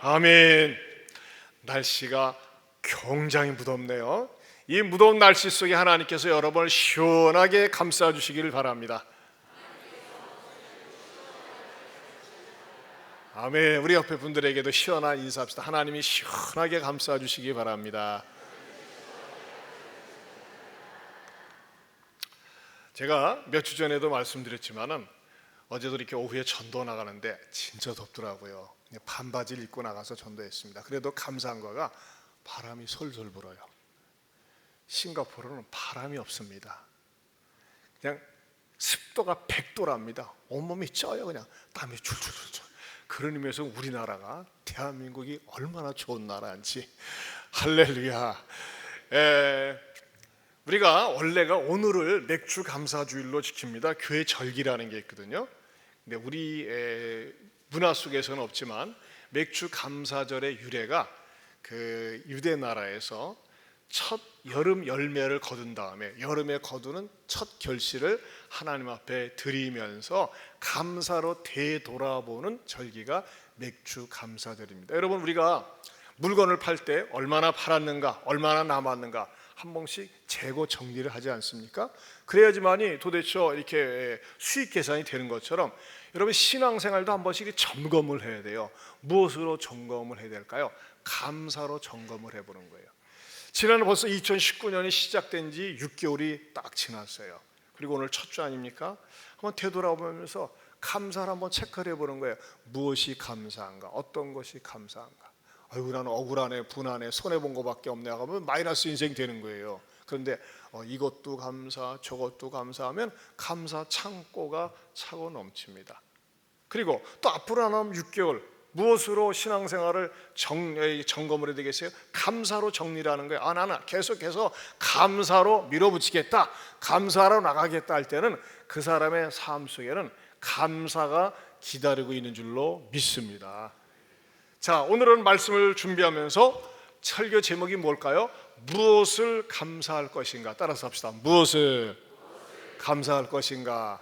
아멘. 날씨가 굉장히 무덥네요. 이 무더운 날씨 속에 하나님께서 여러분을 시원하게 감싸 주시기를 바랍니다. 아멘. 우리 옆에 분들에게도 시원한 인사합시다. 하나님이 시원하게 감싸 주시기 바랍니다. 제가 몇 주 전에도 말씀드렸지만은 어제도 이렇게 오후에 전도 나가는데 진짜 덥더라고요. 반바지를 입고 나가서 전도했습니다. 그래도 감사한 거가 바람이 솔솔 불어요. 싱가포르는 바람이 없습니다. 그냥 습도가 100도랍니다. 온몸이 쪄요. 그냥 땀이 줄줄줄. 그런 의미에서 우리나라가 대한민국이 얼마나 좋은 나라인지. 할렐루야. 우리가 원래가 오늘을 맥주 감사주일로 지킵니다. 교회 절기라는 게 있거든요. 근데 우리 문화 속에서는 없지만 맥주 감사절의 유래가 그 유대 나라에서 첫 여름 열매를 거둔 다음에 여름에 거두는 첫 결실을 하나님 앞에 드리면서 감사로 되돌아보는 절기가 맥주 감사절입니다. 여러분, 우리가 물건을 팔 때 얼마나 팔았는가, 얼마나 남았는가 한 번씩 재고 정리를 하지 않습니까? 그래야지만이 도대체 이렇게 수익 계산이 되는 것처럼 여러분 신앙생활도 한 번씩 점검을 해야 돼요. 무엇으로 점검을 해야 될까요? 감사로 점검을 해보는 거예요. 지난해 벌써 2019년이 시작된 지 6개월이 딱 지났어요. 그리고 오늘 첫 주 아닙니까? 한번 되돌아보면서 감사를 한번 체크를 해보는 거예요. 무엇이 감사한가? 어떤 것이 감사한가? 아이고, 나는 억울하네, 분하네, 손해본 것밖에 없네 하면 마이너스 인생이 되는 거예요. 그런데 이것도 감사, 저것도 감사하면 감사 창고가 차고 넘칩니다. 그리고 또 앞으로 남은 6개월 무엇으로 신앙생활을 점검을 해야 되겠어요? 감사로 정리를 하는 거예요. 나는 계속해서 감사로 밀어붙이겠다, 감사로 나가겠다 할 때는 그 사람의 삶 속에는 감사가 기다리고 있는 줄로 믿습니다. 자, 오늘은 말씀을 준비하면서 설교 제목이 뭘까요? 무엇을 감사할 것인가? 따라서 합시다. 무엇을 감사할 것인가?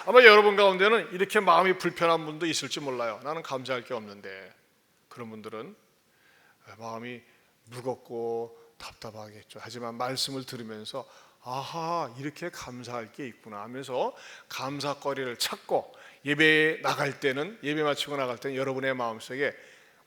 아마 여러분 가운데는 이렇게 마음이 불편한 분도 있을지 몰라요. 나는 감사할 게 없는데. 그런 분들은 마음이 무겁고 답답하겠죠. 하지만 말씀을 들으면서 아하, 이렇게 감사할 게 있구나 하면서 감사거리를 찾고 예배에 나갈 때는, 예배 마치고 나갈 때는 여러분의 마음속에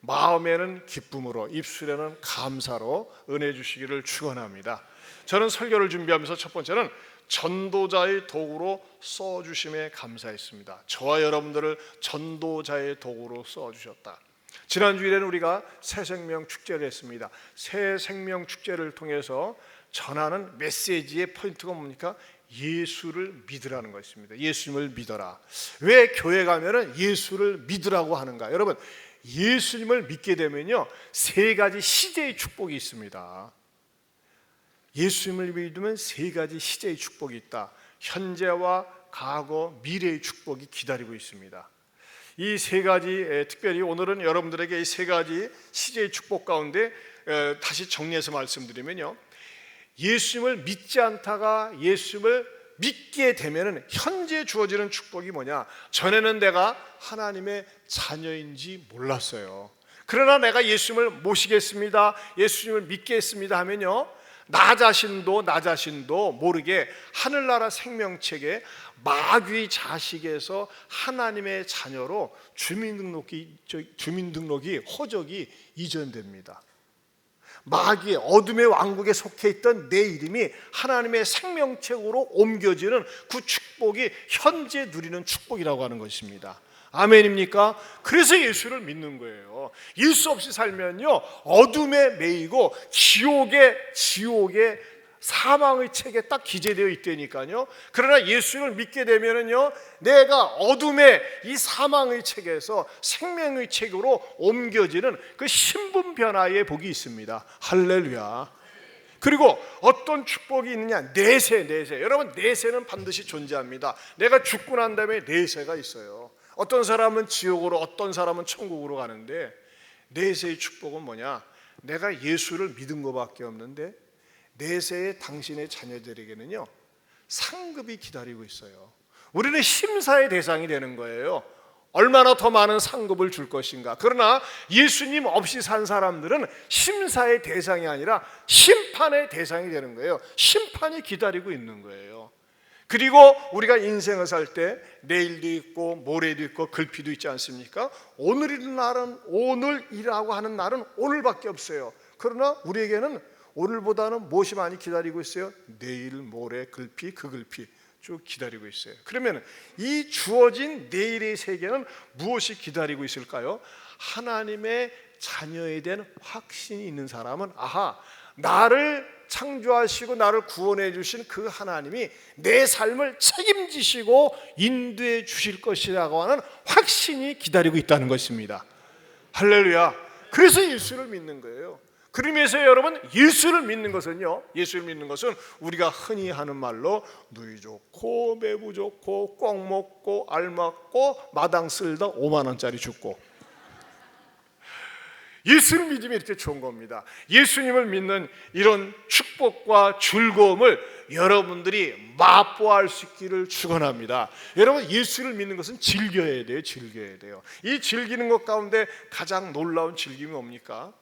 마음에는 기쁨으로, 입술에는 감사로 은혜 주시기를 축원합니다. 저는 설교를 준비하면서 첫 번째는 전도자의 도구로 써주심에 감사했습니다. 저와 여러분들을 전도자의 도구로 써주셨다. 지난 주일에는 우리가 새 생명 축제를 했습니다. 새 생명 축제를 통해서 전하는 메시지의 포인트가 뭡니까? 예수를 믿으라는 것입니다. 예수님을 믿어라. 왜 교회 가면은 예수를 믿으라고 하는가? 여러분, 예수님을 믿게 되면요, 세 가지 시제의 축복이 있습니다. 예수님을 믿으면 세 가지 시제의 축복이 있다. 현재와 과거, 미래의 축복이 기다리고 있습니다. 이 세 가지, 특별히 오늘은 여러분들에게 이 세 가지 시제의 축복 가운데 다시 정리해서 말씀드리면요, 예수님을 믿지 않다가 예수님을 믿게 되면은 현재 주어지는 축복이 뭐냐? 전에는 내가 하나님의 자녀인지 몰랐어요. 그러나 내가 예수님을 모시겠습니다, 예수님을 믿겠습니다 하면요, 나 자신도 모르게 하늘나라 생명책에 마귀 자식에서 하나님의 자녀로 주민등록이 호적이 이전됩니다. 마귀의 어둠의 왕국에 속해 있던 내 이름이 하나님의 생명책으로 옮겨지는 그 축복이 현재 누리는 축복이라고 하는 것입니다. 아멘입니까? 그래서 예수를 믿는 거예요. 예수 없이 살면요, 어둠에 매이고 지옥의 사망의 책에 딱 기재되어 있다니까요. 그러나 예수를 믿게 되면은요, 내가 어둠의 이 사망의 책에서 생명의 책으로 옮겨지는 그 신분 변화의 복이 있습니다. 할렐루야. 그리고 어떤 축복이 있느냐? 내세. 여러분, 내세는 반드시 존재합니다. 내가 죽고 난 다음에 내세가 있어요. 어떤 사람은 지옥으로, 어떤 사람은 천국으로 가는데, 내세의 축복은 뭐냐? 내가 예수를 믿은 것밖에 없는데 내세의 당신의 자녀들에게는요, 상급이 기다리고 있어요. 우리는 심사의 대상이 되는 거예요. 얼마나 더 많은 상급을 줄 것인가. 그러나 예수님 없이 산 사람들은 심사의 대상이 아니라 심판의 대상이 되는 거예요. 심판이 기다리고 있는 거예요. 그리고 우리가 인생을 살 때 내일도 있고 모레도 있고 글피도 있지 않습니까? 오늘이라고 하는 날은 오늘밖에 없어요. 그러나 우리에게는 오늘보다는 무엇이 많이 기다리고 있어요? 내일, 모레, 글피, 그 글피 쭉 기다리고 있어요. 그러면 이 주어진 내일의 세계는 무엇이 기다리고 있을까요? 하나님의 자녀에 대한 확신이 있는 사람은 나를 창조하시고 나를 구원해 주신 그 하나님이 내 삶을 책임지시고 인도해 주실 것이라고 하는 확신이 기다리고 있다는 것입니다. 할렐루야. 그래서 예수를 믿는 거예요. 그러면서 여러분, 예수를 믿는 것은 우리가 흔히 하는 말로 누이 좋고 매부 좋고 꼭 먹고 알 맞고 마당 쓸다 5만 원짜리 죽고, 예수를 믿으면 이렇게 좋은 겁니다. 예수님을 믿는 이런 축복과 즐거움을 여러분들이 맛보할 수 있기를 축원합니다. 여러분, 예수를 믿는 것은 즐겨야 돼요. 이 즐기는 것 가운데 가장 놀라운 즐김이 뭡니까?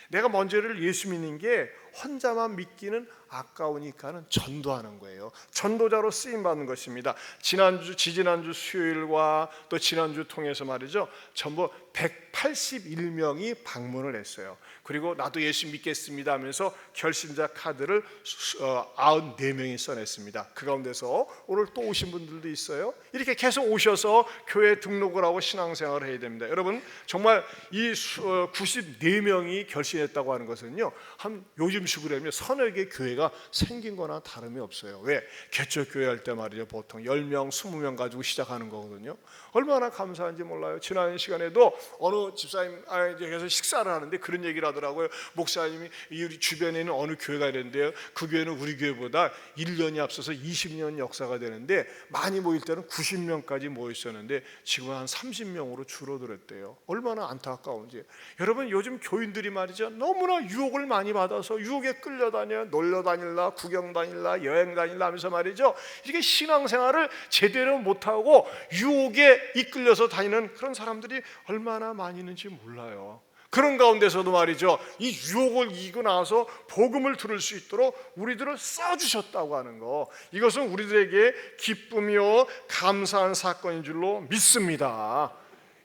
내가 먼저를 예수 믿는 게 혼자만 믿기는 아까우니까는 전도하는 거예요. 전도자로 쓰임 받는 것입니다. 지지난주 수요일과 또 지난주 통해서 말이죠, 전부 181명이 방문을 했어요. 그리고 나도 예수 믿겠습니다 하면서 결심자 카드를 94명이 써냈습니다. 그 가운데서 오늘 또 오신 분들도 있어요. 이렇게 계속 오셔서 교회 등록을 하고 신앙생활을 해야 됩니다. 여러분, 정말 이 94명이 결심했다고 하는 것은요, 한 요즘식으로 하면 서너 개 교회가 생긴 거나 다름이 없어요. 왜? 개척교회 할 때 말이죠, 보통 10명, 20명 가지고 시작하는 거거든요. 얼마나 감사한지 몰라요. 지난 시간에도 어느 집사님께서 식사를 하는데 그런 얘기를 하더라고요. 목사님이 우리 주변에 있는 어느 교회가 있는데요, 그 교회는 우리 교회보다 1년이 앞서서 20년 역사가 되는데 많이 모일 때는 90명까지 모였었는데 지금 한 30명으로 줄어들었대요. 얼마나 안타까운지. 여러분, 요즘 교인들이 말이죠, 너무나 유혹을 많이 받아서 유혹에 끌려다녀, 놀러 다닐라, 구경 다닐라, 여행 다닐라 하면서 말이죠, 이게 신앙생활을 제대로 못하고 유혹에 이끌려서 다니는 그런 사람들이 얼마나 많이 있는지 몰라요. 그런 가운데서도 말이죠, 이 유혹을 이기고 나서 복음을 들을 수 있도록 우리들을 써주셨다고 하는 거, 이것은 우리들에게 기쁨이요 감사한 사건인 줄로 믿습니다.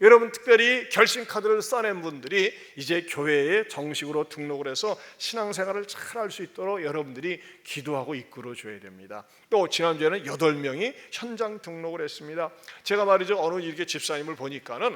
여러분, 특별히 결심카드를 써낸 분들이 이제 교회에 정식으로 등록을 해서 신앙생활을 잘 할 수 있도록 여러분들이 기도하고 이끌어줘야 됩니다. 또 지난주에는 8명이 현장 등록을 했습니다. 제가 말이죠, 어느 이렇게 집사님을 보니까는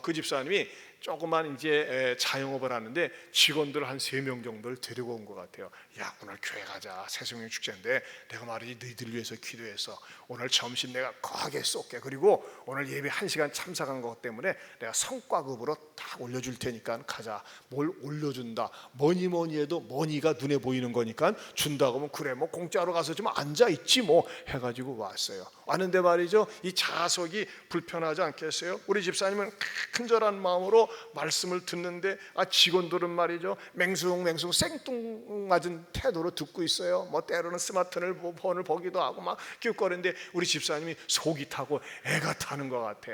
그 집사님이 조그만 이제 자영업을 하는데 직원들 한 3명 정도를 데리고 온 것 같아요. 야, 오늘 교회 가자. 새송령 축제인데 내가 말이지 너희들 위해서 기도해서 오늘 점심 내가 거하게 쏠게. 그리고 오늘 예배 1시간 참석한 것 때문에 내가 성과급으로 딱 올려줄 테니까 가자. 뭘 올려준다. 뭐니 해도 머니가 눈에 보이는 거니까 준다고 하면 그래, 뭐 공짜로 가서 좀 앉아있지 뭐 해가지고 왔어요. 왔는데 말이죠, 이 좌석이 불편하지 않겠어요? 우리 집사님은 큰절한 마음으로 말씀을 듣는데 직원들은 말이죠, 맹숭맹숭 생뚱맞은 태도로 듣고 있어요. 뭐 때로는 스마트폰을 보기도 하고 막 끼웃거리는데 우리 집사님이 속이 타고 애가 타는 것 같아.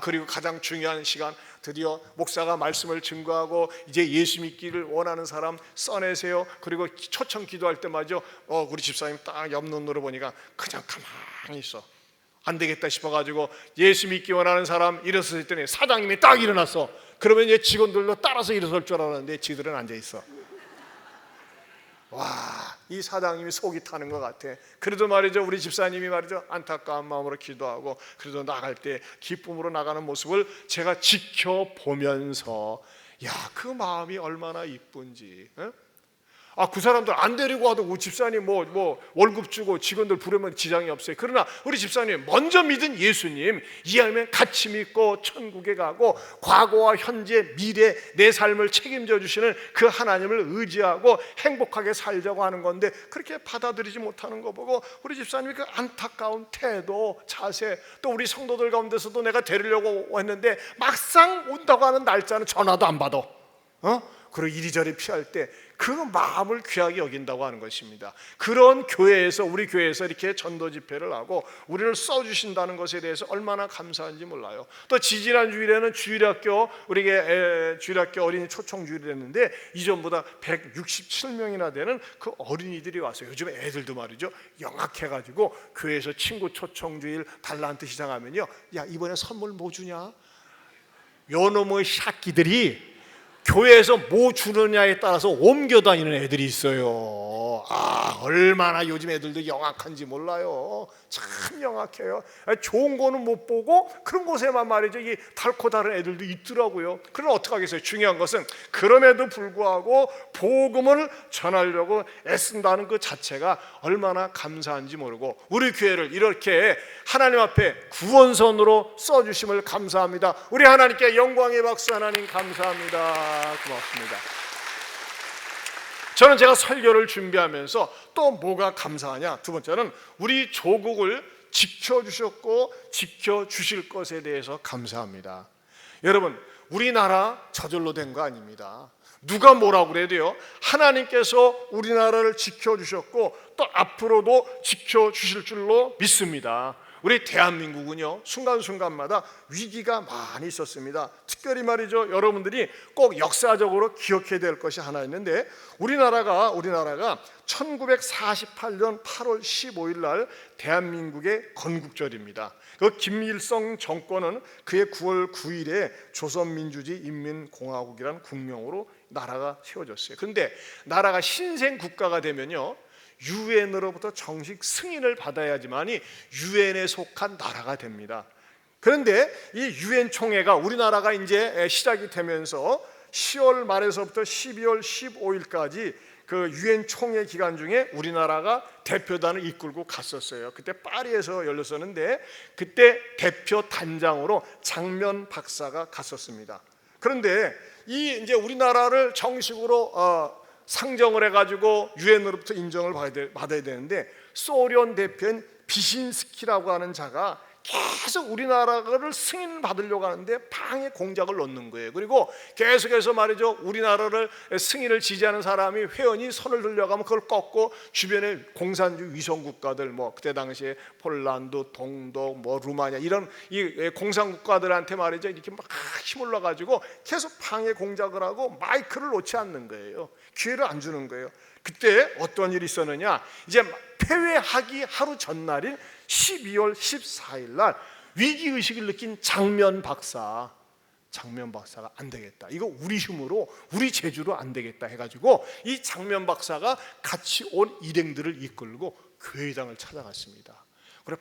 그리고 가장 중요한 시간, 드디어 목사가 말씀을 증거하고 이제 예수 믿기를 원하는 사람 써내세요. 그리고 초청 기도할 때 말이죠, 우리 집사님 딱 옆 눈으로 보니까 그냥 가만히 있어. 안 되겠다 싶어가지고 예수 믿기 원하는 사람 일어섰을 때 사장님이 딱 일어났어. 그러면 이제 직원들도 따라서 일어설 줄 알았는데 지들은 앉아 있어. 와, 이 사장님이 속이 타는 것 같아. 그래도 말이죠, 우리 집사님이 말이죠, 안타까운 마음으로 기도하고 그래도 나갈 때 기쁨으로 나가는 모습을 제가 지켜보면서, 야, 그 마음이 얼마나 이쁜지. 그 사람들 안 데리고 와도 우리 집사님 뭐 월급 주고 직원들 부르면 지장이 없어요. 그러나 우리 집사님 먼저 믿은 예수님, 이해하면 같이 믿고 천국에 가고 과거와 현재 미래 내 삶을 책임져 주시는 그 하나님을 의지하고 행복하게 살자고 하는 건데 그렇게 받아들이지 못하는 거 보고 우리 집사님이 그 안타까운 태도, 자세, 또 우리 성도들 가운데서도 내가 데리려고 했는데 막상 온다고 하는 날짜는 전화도 안 받아. 그리고 이리저리 피할 때 그 마음을 귀하게 여긴다고 하는 것입니다. 그런 교회에서, 우리 교회에서 이렇게 전도 집회를 하고 우리를 써주신다는 것에 대해서 얼마나 감사한지 몰라요. 또 지지난 주일에는 주일학교, 우리에게 주일학교 어린이 초청 주일을 했는데 이전보다 167명이나 되는 그 어린이들이 왔어요. 요즘 애들도 말이죠, 영악해가지고 교회에서 친구 초청 주일 달란트 시작하면요, 야 이번에 선물 뭐 주냐? 요놈의 샤끼들이 교회에서 뭐 주느냐에 따라서 옮겨 다니는 애들이 있어요. 얼마나 요즘 애들도 영악한지 몰라요. 참 영악해요. 좋은 거는 못 보고 그런 곳에만 말이죠, 이 닳고 다른 애들도 있더라고요. 그럼 어떡하겠어요? 중요한 것은 그럼에도 불구하고 복음을 전하려고 애쓴다는 그 자체가 얼마나 감사한지 모르고, 우리 교회를 이렇게 하나님 앞에 구원선으로 써주심을 감사합니다. 우리 하나님께 영광의 박수. 하나님 감사합니다. 고맙습니다. 저는 제가 설교를 준비하면서 또 뭐가 감사하냐, 두 번째는 우리 조국을 지켜주셨고 지켜주실 것에 대해서 감사합니다. 여러분, 우리나라 저절로 된 거 아닙니다. 누가 뭐라고 그래도요, 하나님께서 우리나라를 지켜주셨고 또 앞으로도 지켜주실 줄로 믿습니다. 우리 대한민국은요, 순간순간마다 위기가 많이 있었습니다. 특별히 말이죠, 여러분들이 꼭 역사적으로 기억해야 될 것이 하나 있는데, 우리나라가 1948년 8월 15일 날 대한민국의 건국절입니다. 그 김일성 정권은 그해 9월 9일에 조선민주주의인민공화국이라는 국명으로 나라가 세워졌어요. 그런데 나라가 신생 국가가 되면요, 유엔으로부터 정식 승인을 받아야지만이 유엔에 속한 나라가 됩니다. 그런데 이 유엔 총회가 우리나라가 이제 시작이 되면서 10월 말에서부터 12월 15일까지 그 유엔 총회 기간 중에 우리나라가 대표단을 이끌고 갔었어요. 그때 파리에서 열렸었는데 그때 대표 단장으로 장면 박사가 갔었습니다. 그런데 이 이제 우리나라를 정식으로 상정을 해가지고 유엔으로부터 인정을 받아야 되는데, 소련 대표인 비신스키라고 하는 자가 계속 우리나라를 승인받으려고 하는데 방해 공작을 놓는 거예요. 그리고 계속해서 말이죠, 우리나라를 승인을 지지하는 사람이 회원이 손을 들려가면 그걸 꺾고 주변에 공산주의 위성국가들, 뭐 그때 당시에 폴란드, 동독, 뭐 루마니아 이런 이 공산국가들한테 말이죠, 이렇게 막 힘을 넣어가지고 계속 방해 공작을 하고 마이크를 놓지 않는 거예요. 기회를 안 주는 거예요. 그때 어떤 일이 있었느냐, 이제 폐회하기 하루 전날인 12월 14일 날 위기의식을 느낀 장면 박사가 안 되겠다, 이거 우리 힘으로 우리 재주로 안 되겠다 해가지고 이 장면 박사가 같이 온 일행들을 이끌고 교회당을 찾아갔습니다. 그래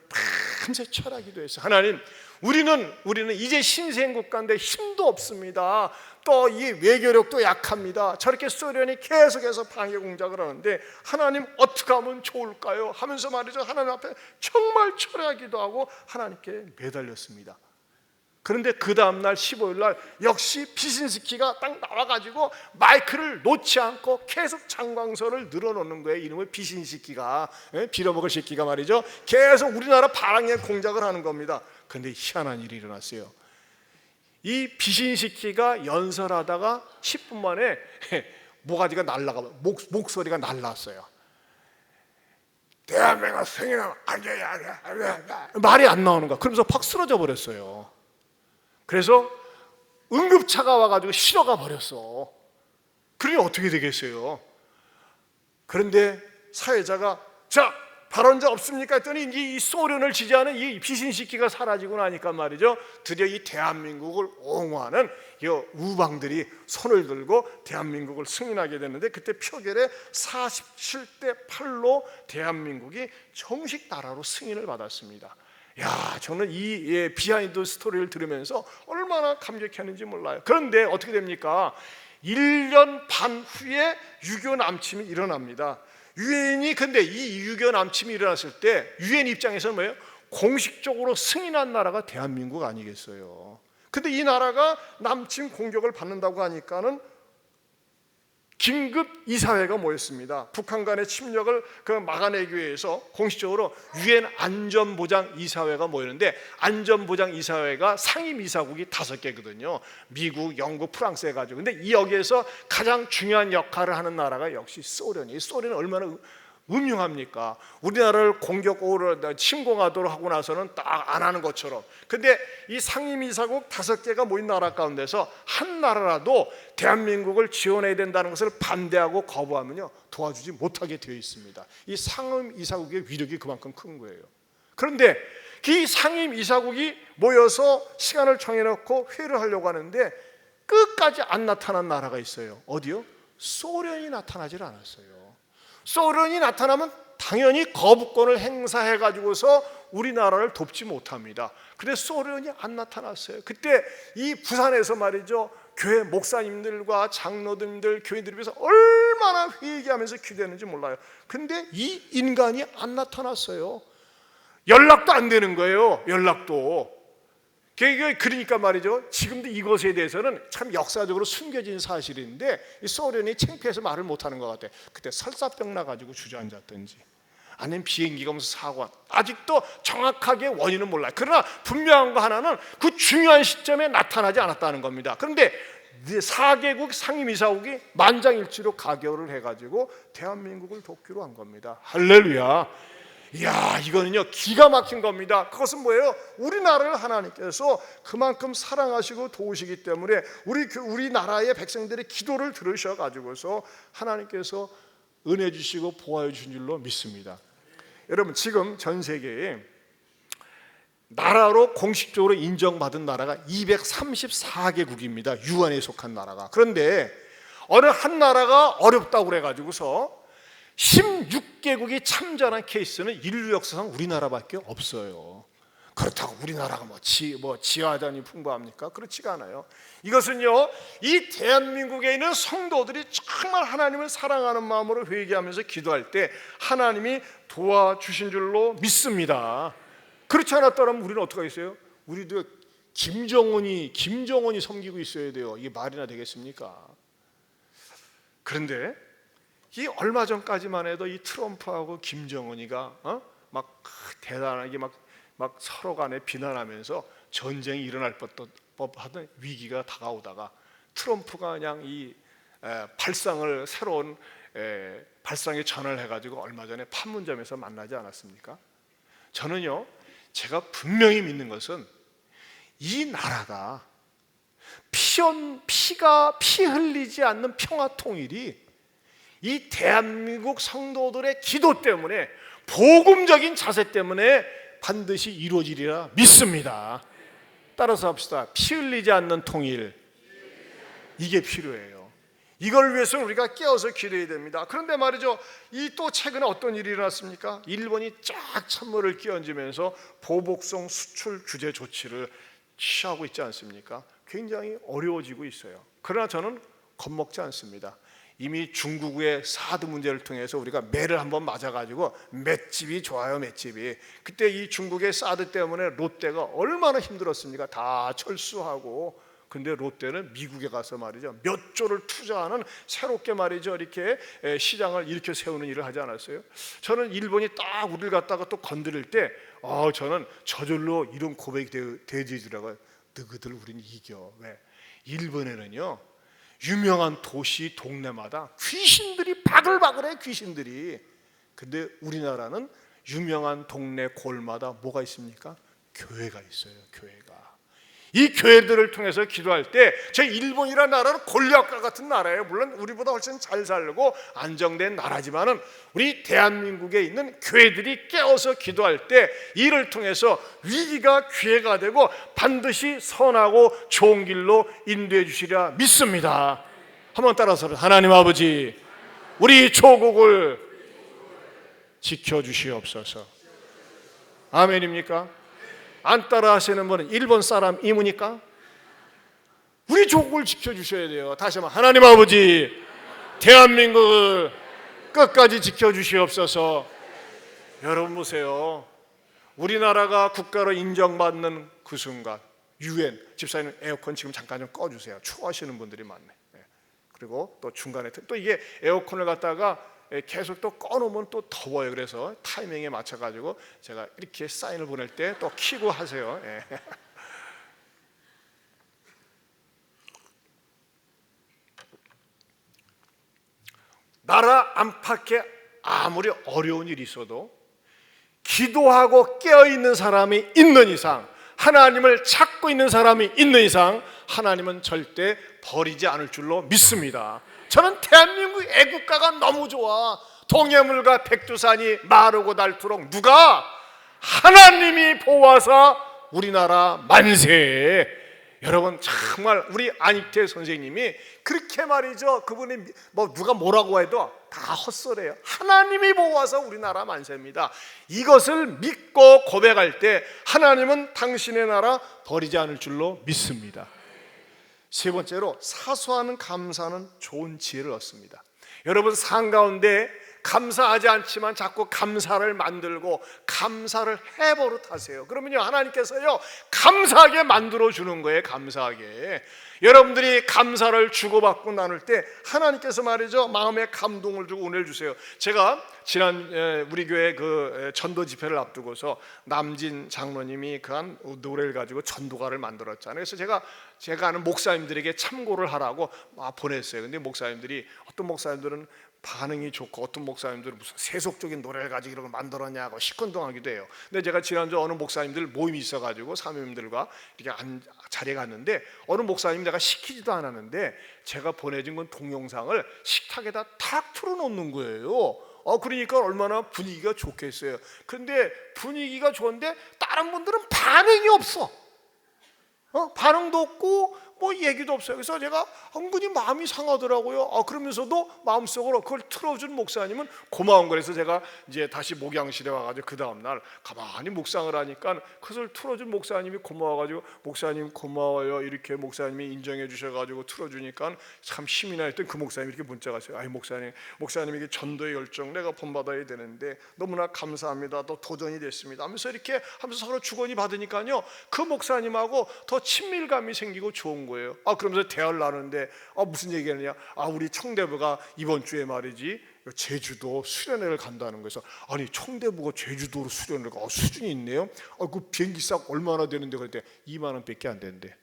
밤새 철학기도 했어요. 하나님, 우리는 이제 신생국가인데 힘도 없습니다. 또 이 외교력도 약합니다. 저렇게 소련이 계속해서 방해 공작을 하는데 하나님 어떻게 하면 좋을까요? 하면서 말이죠, 하나님 앞에 정말 철회하기도 하고 하나님께 매달렸습니다. 그런데 그 다음날 15일 날 역시 비신스키가 딱 나와가지고 마이크를 놓지 않고 계속 장광설을 늘어놓는 거예요. 이름을 비신스키가, 빌어먹을 새끼가 말이죠, 계속 우리나라 방해 공작을 하는 겁니다. 그런데 희한한 일이 일어났어요. 이 비신스키가 연설하다가 10분 만에 모가지가 날라가, 목소리가 날라왔어요. 대한민국 승인하면 안 돼, 말이 안 나오는 거야. 그러면서 팍 쓰러져 버렸어요. 그래서 응급차가 와가지고 실어가 버렸어. 그러니 어떻게 되겠어요? 그런데 사회자가 자, 발언자 없습니까? 했더니 이 소련을 지지하는 이 비신스키가 사라지고 나니까 말이죠, 드디어 이 대한민국을 옹호하는 이 우방들이 손을 들고 대한민국을 승인하게 됐는데, 그때 표결에 47대 8로 대한민국이 정식 나라로 승인을 받았습니다. 야, 저는 이 비하인드 스토리를 들으면서 얼마나 감격했는지 몰라요. 그런데 어떻게 됩니까? 1년 반 후에 유교 남침이 일어납니다. 유엔이, 근데 이 유교 남침이 일어났을 때 유엔 입장에서는 뭐예요? 공식적으로 승인한 나라가 대한민국 아니겠어요? 근데 이 나라가 남침 공격을 받는다고 하니까는 긴급 이사회가 모였습니다. 북한 간의 침략을 막아내기 위해서 공식적으로 유엔 안전보장 이사회가 모이는데, 안전보장 이사회가 상임 이사국이 5개거든요. 미국, 영국, 프랑스 해가지고. 근데 여기에서 가장 중요한 역할을 하는 나라가 역시 소련이. 소련은 얼마나 음흉합니까? 우리나라를 침공하도록 하고 나서는 딱 안 하는 것처럼. 근데 이 상임이사국 5개가 모인 나라 가운데서 한 나라라도 대한민국을 지원해야 된다는 것을 반대하고 거부하면요, 도와주지 못하게 되어 있습니다. 이 상임이사국의 위력이 그만큼 큰 거예요. 그런데 이 상임이사국이 모여서 시간을 정해놓고 회의를 하려고 하는데 끝까지 안 나타난 나라가 있어요. 어디요? 소련이 나타나질 않았어요. 소련이 나타나면 당연히 거부권을 행사해가지고서 우리나라를 돕지 못합니다. 근데 소련이 안 나타났어요. 그때 이 부산에서 말이죠, 교회 목사님들과 장로님들, 교인들을 위해서 얼마나 회개하면서 기도했는지 몰라요. 근데 이 인간이 안 나타났어요. 연락도 안 되는 거예요. 연락도. 그러니까 말이죠, 지금도 이것에 대해서는 참 역사적으로 숨겨진 사실인데 이 소련이 창피해서 말을 못하는 것 같아요. 그때 설사병 나가지고 주저앉았든지 아니면 비행기가 오면서 사고, 아직도 정확하게 원인은 몰라요. 그러나 분명한 거 하나는 그 중요한 시점에 나타나지 않았다는 겁니다. 그런데 4개국 상임이사국이 만장일치로 가결을 해가지고 대한민국을 돕기로 한 겁니다. 할렐루야. 이야, 이거는요 기가 막힌 겁니다. 그것은 뭐예요? 우리나라를 하나님께서 그만큼 사랑하시고 도우시기 때문에 우리나라의 백성들의 기도를 들으셔가지고서 하나님께서 은혜 주시고 보호해 주신 줄로 믿습니다. 여러분, 지금 전 세계에 나라로 공식적으로 인정받은 나라가 234개국입니다. 유엔에 속한 나라가. 그런데 어느 한 나라가 어렵다고 그래가지고서 16개국이 참전한 케이스는 인류 역사상 우리나라밖에 없어요. 그렇다고 우리나라가 지하자원이 풍부합니까? 그렇지가 않아요. 이것은요, 이 대한민국에 있는 성도들이 정말 하나님을 사랑하는 마음으로 회개하면서 기도할 때 하나님이 도와주신 줄로 믿습니다. 그렇지 않았다면 우리는 어떻게 하겠어요? 우리도 김정은이 섬기고 있어야 돼요. 이게 말이나 되겠습니까? 그런데 이 얼마 전까지만 해도 이 트럼프하고 김정은이가 막 대단하게 막 서로 간에 비난하면서 전쟁이 일어날 법하던 위기가 다가오다가 트럼프가 그냥 이 새로운 발상의 전환을 해가지고 얼마 전에 판문점에서 만나지 않았습니까? 저는요, 제가 분명히 믿는 것은 이 나라가 피 흘리지 않는 평화 통일이 이 대한민국 성도들의 기도 때문에, 복음적인 자세 때문에 반드시 이루어지리라 믿습니다. 따라서 합시다. 피 흘리지 않는 통일, 이게 필요해요. 이걸 위해서는 우리가 깨어서 기도해야 됩니다. 그런데 말이죠, 이 또 최근에 어떤 일이 일어났습니까? 일본이 쫙 찬물을 끼얹으면서 보복성 수출 규제 조치를 취하고 있지 않습니까? 굉장히 어려워지고 있어요. 그러나 저는 겁먹지 않습니다. 이미 중국의 사드 문제를 통해서 우리가 매를 한번 맞아가지고 맷집이 좋아요, 맷집이. 그때 이 중국의 사드 때문에 롯데가 얼마나 힘들었습니까? 다 철수하고. 근데 롯데는 미국에 가서 말이죠, 몇 조를 투자하는 새롭게 말이죠, 이렇게 시장을 일으켜 세우는 일을 하지 않았어요? 저는 일본이 딱 우리를 갖다가 또 건드릴 때 저는 저절로 이런 고백이 되지더라고요. 너희들 우린 이겨. 왜? 일본에는요, 유명한 도시 동네마다 귀신들이 바글바글해, 귀신들이. 근데 우리나라는 유명한 동네 골마다 뭐가 있습니까? 교회가 있어요. 교회가. 이 교회들을 통해서 기도할 때, 저 일본이라는 나라는 골리앗과 같은 나라예요. 물론 우리보다 훨씬 잘 살고 안정된 나라지만은 우리 대한민국에 있는 교회들이 깨어서 기도할 때 이를 통해서 위기가 기회가 되고 반드시 선하고 좋은 길로 인도해 주시리라 믿습니다. 한번 따라서 하나님 아버지, 우리 조국을 지켜주시옵소서. 아멘입니까? 안 따라 하시는 분은 일본 사람 이무니까? 우리 조국을 지켜주셔야 돼요. 다시 한번 하나님 아버지, 대한민국을 끝까지 지켜주시옵소서. 여러분 보세요. 우리나라가 국가로 인정받는 그 순간, 유엔 집사님 에어컨 지금 잠깐 좀 꺼주세요. 추워하시는 분들이 많네. 그리고 또 중간에 또 이게 에어컨을 갖다가 계속 또 꺼놓으면 또 더워요. 그래서 타이밍에 맞춰가지고 제가 이렇게 사인을 보낼 때 또 켜고 하세요. 예. 나라 안팎에 아무리 어려운 일이 있어도 기도하고 깨어있는 사람이 있는 이상, 하나님을 찾고 있는 사람이 있는 이상 하나님은 절대 버리지 않을 줄로 믿습니다. 저는 대한민국 애국가가 너무 좋아. 동해물과 백두산이 마르고 닳도록 누가? 하나님이 보아사 우리나라 만세. 여러분 정말 우리 안익태 선생님이 그렇게 말이죠. 그분이 뭐 누가 뭐라고 해도 다 헛소리예요. 하나님이 보아서 우리나라 만세입니다. 이것을 믿고 고백할 때 하나님은 당신의 나라 버리지 않을 줄로 믿습니다. 세 번째로 사소한 감사는 좋은 지혜를 얻습니다. 여러분 삶 가운데 감사하지 않지만 자꾸 감사를 만들고 감사를 해버릇 하세요. 그러면요 하나님께서요 감사하게 만들어 주는 거예요. 감사하게. 여러분들이 감사를 주고받고 나눌 때 하나님께서 말이죠 마음에 감동을 주고 은혜를 주세요. 제가 지난 우리 교회 그 전도 집회를 앞두고서 남진 장로님이 그한 노래를 가지고 전도가를 만들었잖아요. 그래서 제가 아는 목사님들에게 참고를 하라고 보냈어요. 근데 목사님들이 어떤 목사님들은 반응이 좋고 어떤 목사님들은 무슨 세속적인 노래를 가지고 이런 걸 만들었냐고 시큰둥하기도 해요. 근데 제가 지난주 어느 목사님들 모임이 있어가지고 사모님들과 이렇게 자리에 갔는데 어느 목사님이 내가 시키지도 않았는데 제가 보내준 건 동영상을 식탁에다 탁 틀어놓는 거예요. 그러니까 얼마나 분위기가 좋겠어요. 근데 분위기가 좋은데 다른 분들은 반응이 없어. 반응도 없고 뭐 얘기도 없어요. 그래서 제가 은근히 마음이 상하더라고요. 그러면서도 마음속으로 그걸 틀어준 목사님은 고마운 거라서 제가 이제 다시 목양실에 와가지고 그 다음날 가만히 묵상을 하니까 그것을 틀어준 목사님이 고마워가지고 목사님 고마워요 이렇게 목사님이 인정해 주셔가지고 틀어주니까 참 힘이 나 했던 그 목사님이 이렇게 문자가 왔어요. 아이 목사님에게 전도의 열정 내가 본받아야 되는데 너무나 감사합니다. 또 도전이 됐습니다 하면서 이렇게 하면서 서로 주거니 받으니까요 그 목사님하고 더 친밀감이 생기고 좋은 거예요. 그러면서 대화를 나누는데 무슨 얘기하느냐? 우리 청대부가 이번 주에 말이지 제주도 수련회를 간다는 거에서 아니 청대부가 제주도로 수련회를 가 수준이 있네요. 그 비행기 싹 얼마나 되는데 그랬더니 2만 원밖에 안 되는데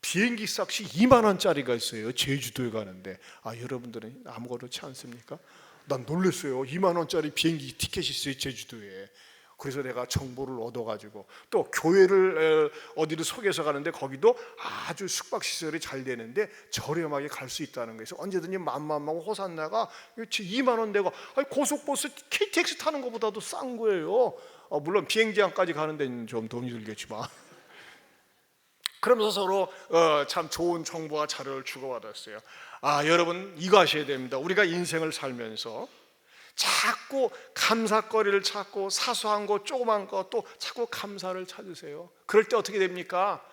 비행기 싹이 2만 원짜리가 있어요. 제주도에 가는데 여러분들은 아무렇지 않습니까? 난 놀랐어요. 2만 원짜리 비행기 티켓이 있어요 제주도에. 그래서 내가 정보를 얻어가지고 또 교회를 어디를 소개해서 가는데 거기도 아주 숙박시설이 잘 되는데 저렴하게 갈 수 있다는 거예요. 언제든지 맘마하고 호산나가 2만 원 내고 고속버스 KTX 타는 것보다도 싼 거예요. 물론 비행기항까지 가는 데는 좀 돈이 들겠지만 그러면서 서로 참 좋은 정보와 자료를 주고받았어요. 여러분 이거 하셔야 됩니다. 우리가 인생을 살면서 자꾸 감사거리를 찾고 사소한 거 조그만 거 또 자꾸 감사를 찾으세요. 그럴 때 어떻게 됩니까?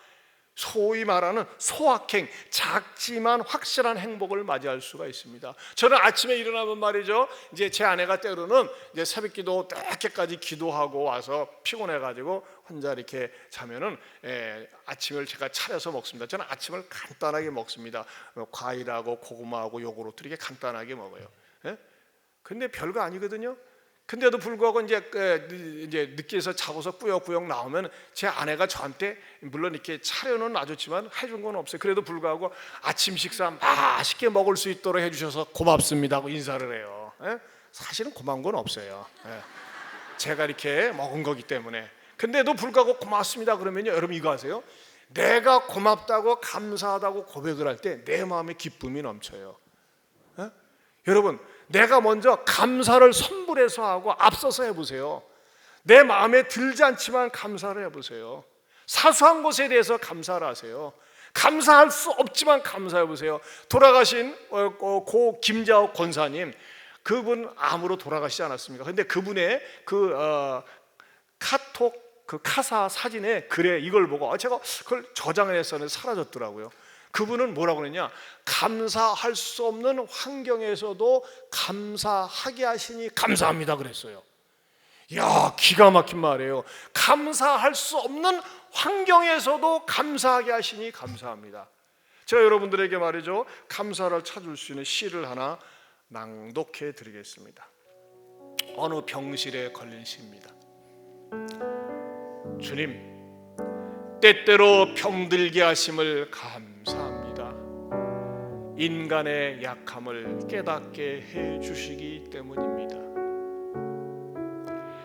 소위 말하는 소확행, 작지만 확실한 행복을 맞이할 수가 있습니다. 저는 아침에 일어나면 말이죠 이제 제 아내가 때로는 이제 새벽기도 늦게까지 기도하고 와서 피곤해가지고 혼자 이렇게 자면은 아침을 제가 차려서 먹습니다. 저는 아침을 간단하게 먹습니다. 과일하고 고구마하고 요구르트 이렇게 간단하게 먹어요. 근데 별거 아니거든요. 근데도 불구하고 이제 늦게서 자고서 꾸역꾸역 나오면 제 아내가 저한테 물론 이렇게 차려는 놔줬지만 해준 건 없어요. 그래도 불구하고 아침 식사 맛있게 먹을 수 있도록 해주셔서 고맙습니다 하고 인사를 해요. 사실은 고마운 건 없어요. 제가 이렇게 먹은 거기 때문에. 근데도 불구하고 고맙습니다 그러면요 여러분 이거 아세요? 내가 고맙다고 감사하다고 고백을 할 때 내 마음에 기쁨이 넘쳐요. 여러분 내가 먼저 감사를 선불해서 하고 앞서서 해보세요. 내 마음에 들지 않지만 감사를 해보세요. 사소한 것에 대해서 감사를 하세요. 감사할 수 없지만 감사해보세요. 돌아가신 고 김자옥 권사님 그분 암으로 돌아가시지 않았습니까? 근데 그분의 카톡 카사 사진에 글에 이걸 보고 제가 그걸 저장을 했었는데 사라졌더라고요. 그분은 뭐라고 그러냐? 감사할 수 없는 환경에서도 감사하게 하시니 감사합니다 그랬어요. 야, 기가 막힌 말이에요. 감사할 수 없는 환경에서도 감사하게 하시니 감사합니다. 제가 여러분들에게 말이죠, 감사를 찾을 수 있는 시를 하나 낭독해 드리겠습니다. 어느 병실에 걸린 시입니다. 주님, 때때로 병들게 하심을 감사합니다. 인간의 약함을 깨닫게 해주시기 때문입니다.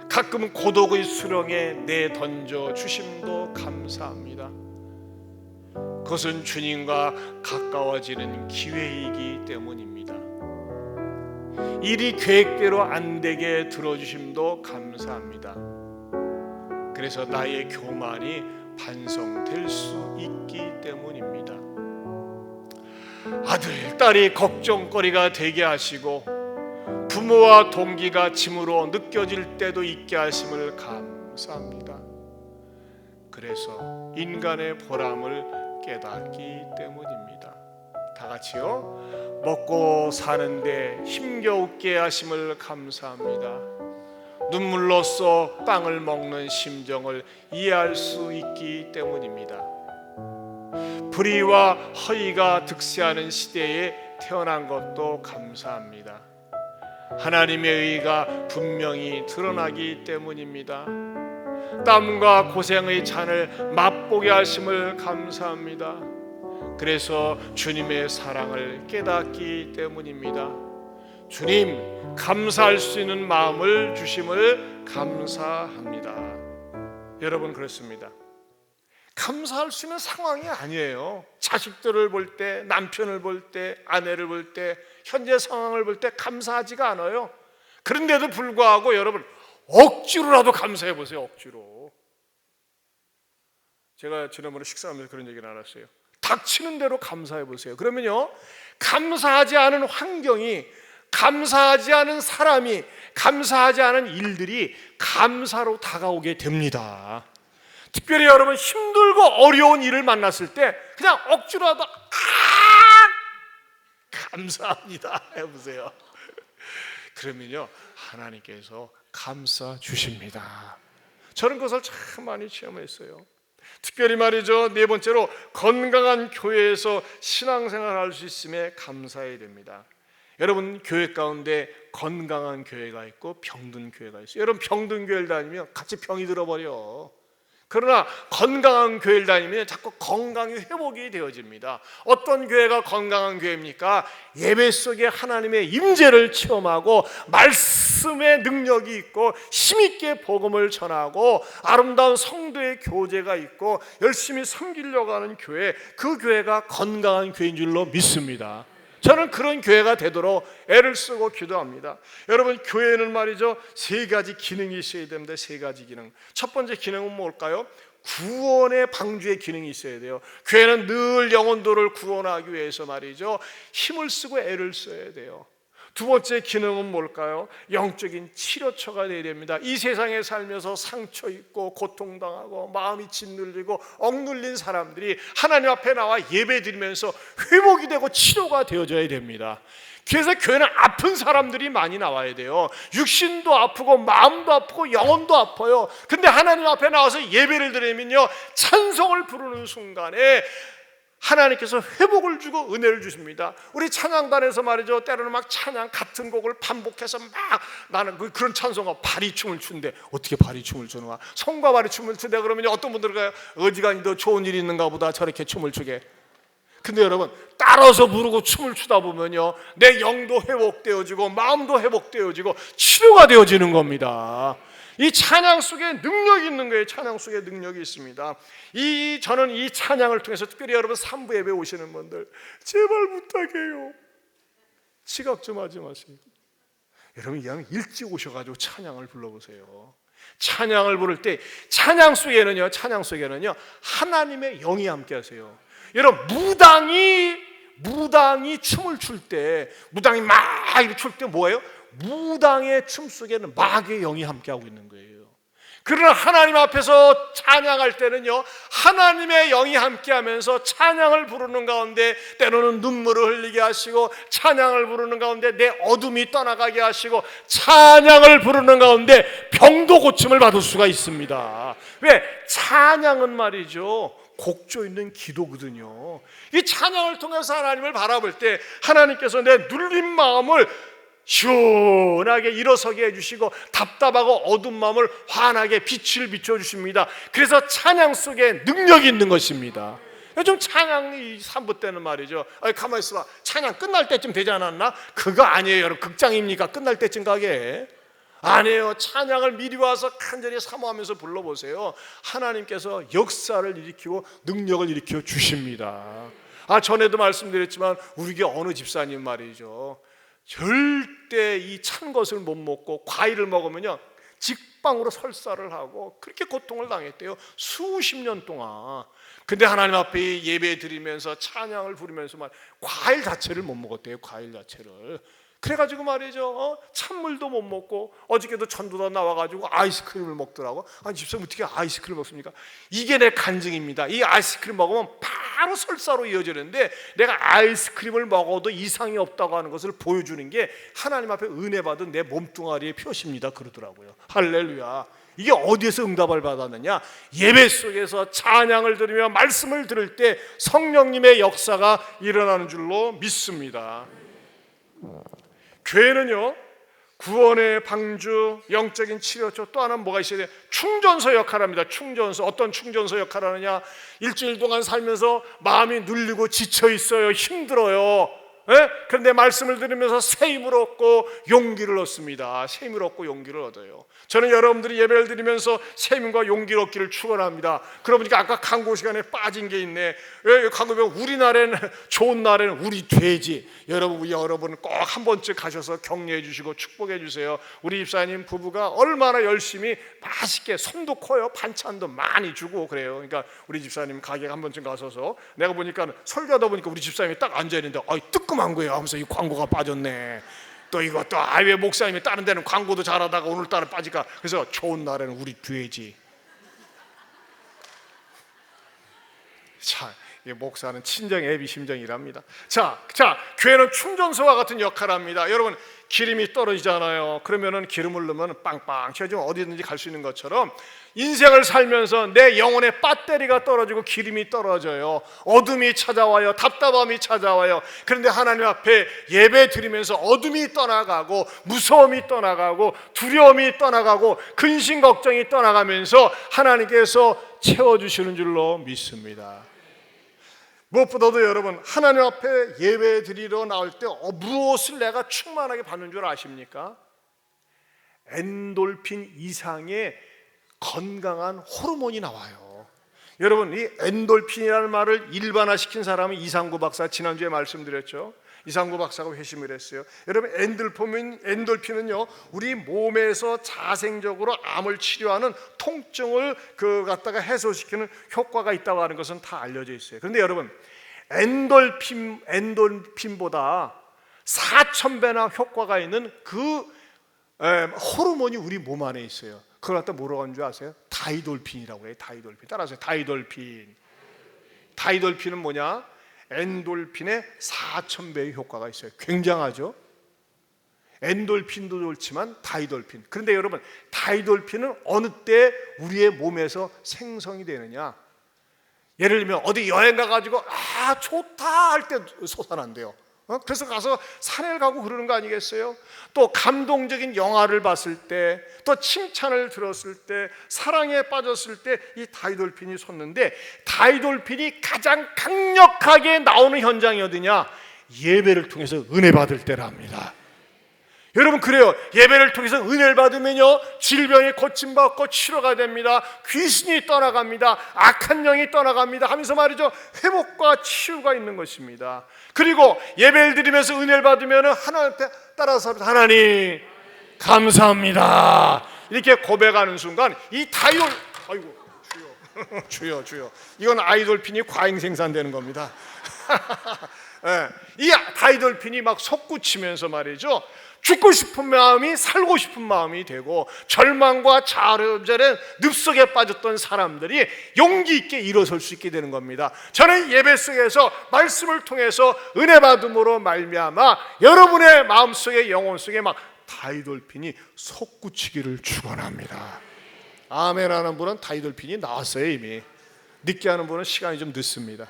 가끔 고독의 수렁에 내던져 주심도 감사합니다. 그것은 주님과 가까워지는 기회이기 때문입니다. 일이 계획대로 안 되게 들어주심도 감사합니다. 그래서 나의 교만이 반성될 수 있기 때문입니다. 아들, 딸이 걱정거리가 되게 하시고 부모와 동기가 짐으로 느껴질 때도 있게 하심을 감사합니다. 그래서 인간의 보람을 깨닫기 때문입니다. 다 같이요. 먹고 사는데 힘겨우게 하심을 감사합니다. 눈물로써 빵을 먹는 심정을 이해할 수 있기 때문입니다. 불의와 허위가 득세하는 시대에 태어난 것도 감사합니다. 하나님의 의가 분명히 드러나기 때문입니다. 땀과 고생의 잔을 맛보게 하심을 감사합니다. 그래서 주님의 사랑을 깨닫기 때문입니다. 주님, 감사할 수 있는 마음을 주심을 감사합니다. 여러분, 그렇습니다. 감사할 수 있는 상황이 아니에요. 자식들을 볼 때, 남편을 볼 때, 아내를 볼 때, 현재 상황을 볼 때 감사하지가 않아요. 그런데도 불구하고 여러분, 억지로라도 감사해 보세요. 억지로. 제가 지난번에 식사하면서 그런 얘기를 나눴어요. 닥치는 대로 감사해 보세요. 그러면요, 감사하지 않은 환경이, 감사하지 않은 사람이, 감사하지 않은 일들이 감사로 다가오게 됩니다. 특별히 여러분, 힘들고 어려운 일을 만났을 때 그냥 억지로라도 감사합니다 해보세요. 그러면요, 하나님께서 감싸 주십니다. 저는 그것을 참 많이 체험했어요. 특별히 말이죠, 네 번째로 건강한 교회에서 신앙생활을 할 수 있음에 감사해야 됩니다. 여러분, 교회 가운데 건강한 교회가 있고 병든 교회가 있어요. 여러분, 병든 교회를 다니면 같이 병이 들어버려. 그러나 건강한 교회를 다니면 자꾸 건강이 회복이 되어집니다. 어떤 교회가 건강한 교회입니까? 예배 속에 하나님의 임재를 체험하고 말씀의 능력이 있고 힘있게 복음을 전하고 아름다운 성도의 교제가 있고 열심히 섬기려고 하는 교회, 그 교회가 건강한 교회인 줄로 믿습니다. 저는 그런 교회가 되도록 애를 쓰고 기도합니다. 여러분, 교회는 말이죠, 세 가지 기능이 있어야 됩니다. 세 가지 기능. 첫 번째 기능은 뭘까요? 구원의 방주의 기능이 있어야 돼요. 교회는 늘 영혼들을 구원하기 위해서 말이죠, 힘을 쓰고 애를 써야 돼요. 두 번째 기능은 뭘까요? 영적인 치료처가 되어야 됩니다. 이 세상에 살면서 상처 있고 고통당하고 마음이 짓눌리고 억눌린 사람들이 하나님 앞에 나와 예배드리면서 회복이 되고 치료가 되어져야 됩니다. 그래서 교회는 아픈 사람들이 많이 나와야 돼요. 육신도 아프고 마음도 아프고 영혼도 아파요. 근데 하나님 앞에 나와서 예배를 드리면요, 찬송을 부르는 순간에 하나님께서 회복을 주고 은혜를 주십니다. 우리 찬양단에서 말이죠, 때로는 막 찬양 같은 곡을 반복해서 막, 나는 그런 찬송가 발이 춤을 추는데 어떻게 발이 춤을 추는가? 손과 발이 춤을 추는데 그러면 어떤 분들은 가요, 어지간히 더 좋은 일이 있는가 보다 저렇게 춤을 추게. 근데 여러분, 따라서 부르고 춤을 추다 보면요, 내 영도 회복되어지고 마음도 회복되어지고 치료가 되어지는 겁니다. 이 찬양 속에 능력이 있는 거예요. 찬양 속에 능력이 있습니다. 저는 이 찬양을 통해서 특별히 여러분 3부 예배 오시는 분들, 제발 부탁해요, 지각 좀 하지 마세요. 여러분, 그냥 일찍 오셔가지고 찬양을 불러보세요. 찬양을 부를 때 찬양 속에는요 하나님의 영이 함께 하세요. 여러분, 무당이 춤을 출 때, 무당이 막 이렇게 출 때 뭐예요? 무당의 춤 속에는 마귀의 영이 함께하고 있는 거예요. 그러나 하나님 앞에서 찬양할 때는요, 하나님의 영이 함께하면서 찬양을 부르는 가운데 때로는 눈물을 흘리게 하시고, 찬양을 부르는 가운데 내 어둠이 떠나가게 하시고, 찬양을 부르는 가운데 병도 고침을 받을 수가 있습니다. 왜? 찬양은 말이죠, 곡조 있는 기도거든요. 이 찬양을 통해서 하나님을 바라볼 때 하나님께서 내 눌린 마음을 시원하게 일어서게 해주시고 답답하고 어두운 마음을 환하게 빛을 비춰주십니다. 그래서 찬양 속에 능력이 있는 것입니다. 요즘 찬양이 3부 때는 말이죠, 가만히 있어봐, 찬양 끝날 때쯤 되지 않았나? 그거 아니에요 여러분. 극장입니까? 끝날 때쯤 가게? 아니에요. 찬양을 미리 와서 간절히 사모하면서 불러보세요. 하나님께서 역사를 일으키고 능력을 일으켜 주십니다. 전에도 말씀드렸지만 우리 교회 어느 집사님 말이죠, 절대 이 찬 것을 못 먹고 과일을 먹으면요 직방으로 설사를 하고 그렇게 고통을 당했대요, 수십 년 동안. 근데 하나님 앞에 예배 드리면서 찬양을 부르면서 과일 자체를 못 먹었대요. 과일 자체를. 그래가지고 말이죠, 찬물도 못 먹고 어저께도 전도다 나와가지고 아이스크림을 먹더라고. 집사님 어떻게 아이스크림 먹습니까? 이게 내 간증입니다. 이 아이스크림 먹으면 바로 설사로 이어지는데 내가 아이스크림을 먹어도 이상이 없다고 하는 것을 보여주는 게 하나님 앞에 은혜 받은 내 몸뚱아리의 표시입니다 그러더라고요. 할렐루야. 이게 어디에서 응답을 받았느냐? 예배 속에서 찬양을 들으며 말씀을 들을 때 성령님의 역사가 일어나는 줄로 믿습니다. 교회는요, 구원의 방주, 영적인 치료처, 또 하나는 뭐가 있어야 돼요? 충전소 역할을 합니다. 충전소. 어떤 충전소 역할을 하느냐? 일주일 동안 살면서 마음이 눌리고 지쳐 있어요. 힘들어요. 그런데 말씀을 들으면서 새 힘을 얻고 용기를 얻습니다. 새 힘을 얻고 용기를 얻어요. 저는 여러분들이 예배를 드리면서 새 힘과 용기를 얻기를 축원합니다. 그러고 보니까 아까 광고 시간에 빠진 게 있네. 광고 보면 우리나라에는 좋은 날에는 우리 돼지. 여러분 꼭 한 번쯤 가셔서 격려해 주시고 축복해 주세요. 우리 집사님 부부가 얼마나 열심히 맛있게, 손도 커요. 반찬도 많이 주고 그래요. 그러니까 우리 집사님 가게 한 번쯤 가서서 내가 보니까 설교하다 보니까 우리 집사님이 딱 앉아 있는데 뜨끔한 거예요. 하면서 이 광고가 빠졌네. 또 이것도 왜 목사님이 다른 데는 광고도 잘하다가 오늘따라 빠질까? 그래서 좋은 날에는 우리 돼지. 자, 목사는 친정 애비 심정이랍니다. 자, 교회는 충전소와 같은 역할을 합니다. 여러분, 기름이 떨어지잖아요. 그러면은 기름을 넣으면 빵빵 튀어지면 어디든지 갈 수 있는 것처럼 인생을 살면서 내 영혼의 배터리가 떨어지고 기름이 떨어져요. 어둠이 찾아와요. 답답함이 찾아와요. 그런데 하나님 앞에 예배 드리면서 어둠이 떠나가고 무서움이 떠나가고 두려움이 떠나가고 근심 걱정이 떠나가면서 하나님께서 채워주시는 줄로 믿습니다. 무엇보다도 여러분, 하나님 앞에 예배 드리러 나올 때 무엇을 내가 충만하게 받는 줄 아십니까? 엔돌핀 이상의 건강한 호르몬이 나와요. 여러분, 이 엔돌핀이라는 말을 일반화시킨 사람은 이상구 박사, 지난주에 말씀드렸죠. 이상구 박사가 회심을 했어요. 여러분, 엔돌핀은요 우리 몸에서 자생적으로 암을 치료하는 통증을 갖다가 해소시키는 효과가 있다고 하는 것은 다 알려져 있어요. 그런데 여러분, 엔돌핀보다 4,000배나 효과가 있는 호르몬이 우리 몸 안에 있어요. 그걸 갖다 뭐라고 하는 줄 아세요? 다이돌핀이라고 해요. 다이돌핀. 따라하세요. 다이돌핀은 뭐냐? 엔돌핀의 4,000배의 효과가 있어요. 굉장하죠? 엔돌핀도 좋지만 다이돌핀. 그런데 여러분, 다이돌핀은 어느 때 우리의 몸에서 생성이 되느냐? 예를 들면 어디 여행 가가지고 좋다 할 때 솟아난대요. 그래서 가서 산에 가고 그러는 거 아니겠어요? 또 감동적인 영화를 봤을 때, 또 칭찬을 들었을 때, 사랑에 빠졌을 때 이 다이돌핀이 솟는데, 다이돌핀이 가장 강력하게 나오는 현장이 어디냐? 예배를 통해서 은혜 받을 때랍니다. 여러분, 그래요. 예배를 통해서 은혜를 받으면요 질병이 고침받고 치료가 됩니다. 귀신이 떠나갑니다. 악한 영이 떠나갑니다 하면서 말이죠, 회복과 치유가 있는 것입니다. 그리고 예배를 드리면서 은혜를 받으면 하나님 앞에 따라서 하나님 감사합니다 이렇게 고백하는 순간 이 주여 이건 아이돌핀이 과잉 생산되는 겁니다. 이 다이돌핀이 막 솟구치면서 말이죠, 죽고 싶은 마음이 살고 싶은 마음이 되고, 절망과 좌절에 늪속에 빠졌던 사람들이 용기 있게 일어설 수 있게 되는 겁니다. 저는 예배 속에서 말씀을 통해서 은혜 받음으로 말미암아 여러분의 마음속에, 영혼 속에 막 다이돌핀이 솟구치기를 축원합니다. 아멘 하는 분은 다이돌핀이 나왔어요. 이미 늦게 하는 분은 시간이 좀 늦습니다.